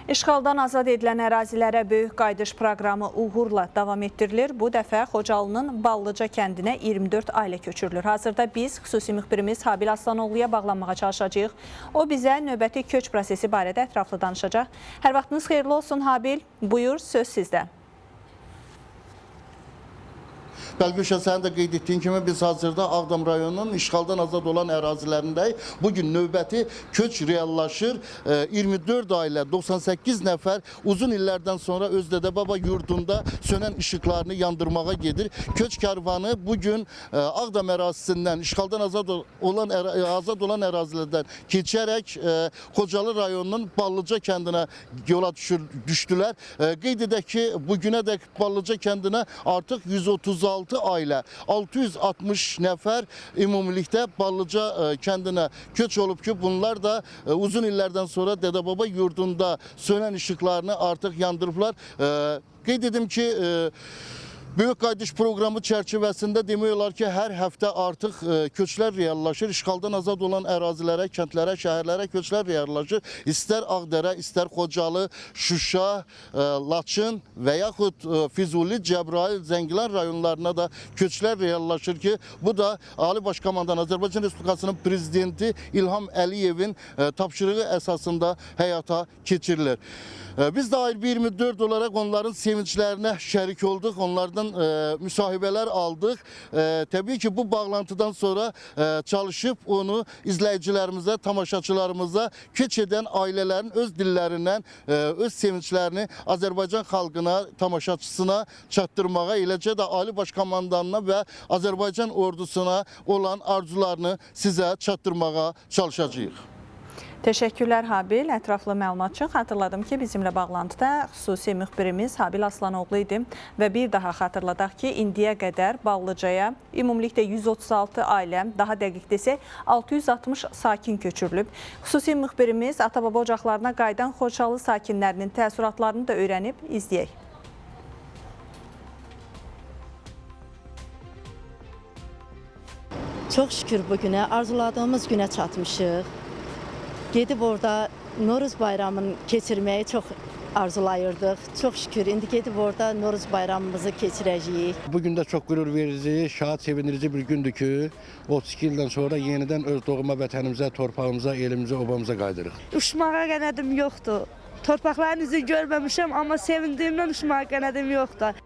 İşğaldan azad edilən ərazilərə böyük qayıdış proqramı uğurla davam etdirilir. Bu dəfə Xocalının Ballıca kəndinə 24 ailə köçürülür. Hazırda biz xüsusi müxbirimiz Habil Aslanoğlu'ya bağlanmağa çalışacağıq. O bizə növbəti köç prosesi barədə ətraflı danışacaq. Hər vaxtınız xeyirli olsun Habil. Buyur, söz sizdə. Bəlgüşə, sən də qeyd etdiyin kimi biz hazırda Ağdam rayonunun işğaldan azad olan ərazilərindəyik. Bugün növbəti köç reallaşır. 24 ailə, 98 nəfər uzun illərdən sonra öz dədə-baba yurdunda sönən işıqlarını yandırmağa gedir. Köç kərvanı bugün Ağdam ərazisindən, işğaldan azad olan ərazilərdən keçərək Xocalı rayonunun Ballıca kəndinə yola düşdülər. Qeyd edək ki, bugünədək Ballıca kəndinə artıq 136 ailə, 660 nəfər ümumilikdə Ballıca kəndinə köç olub ki, bunlar da uzun illərdən sonra dədə-baba yurdunda sönən işıqlarını artıq yandırıblar. Qeyd edim ki, Böyük qayıdış proqramı çərçivəsində demək olar ki, hər həftə artıq köçlər reallaşır. İşğaldan azad olan ərazilərə, kəndlərə, şəhərlərə köçlər reallaşır. İstər Ağdərə, istər Xocalı, Şuşa, Laçın və yaxud Füzuli, Cəbrayıl, Zəngilan rayonlarına da köçlər reallaşır ki, bu da Ali Baş Komandan Azərbaycan Respublikasının prezidenti İlham Əliyevin tapşırığı əsasında həyata keçirilir. Biz də Ayrı 24 olaraq onların sevinçlərinə şərik olduq, onlardan müsahibələr aldıq. Təbii ki, bu bağlantıdan sonra çalışıb onu izləyicilərimizə, tamaşaçılarımıza köç edən ailələrin öz dillərindən öz sevinçlərini Azərbaycan xalqına, tamaşaçısına çatdırmağa, eləcə də Ali Baş Komandanına və Azərbaycan ordusuna olan arzularını sizə çatdırmağa çalışacağıq. Təşəkkürlər Habil. Ətraflı məlumat üçün xatırladım ki, bizimlə bağlantıda xüsusi müxbirimiz Habil Aslanoğlu idi və bir daha xatırladaq ki, indiyə qədər Ballıcaya ümumilikdə 136 ailə, daha dəqiq desək 660 sakin köçürülüb. Xüsusi müxbirimiz ata-baba ocaqlarına qayıdan Xocalı sakinlərinin təəssüratlarını da öyrənib, izləyək. Çox şükür bugünə, arzuladığımız günə çatmışıq. Gedib orada Noruz bayramını keçirməyi çox arzulayırdıq. Çox şükür, indi gedib orada Noruz bayramımızı keçirəcəyik. Bugün də çox qürur verici, şad, sevindirici bir gündür ki, 32 ildən sonra yenidən öz doğma vətənimizə, torpağımıza, elimizə, obamıza qaydırıq. Uçmağa qənadım yoxdur. Torpaqların üzünü görməmişəm, amma sevindiyimdən uçmağa qənadım yoxdur.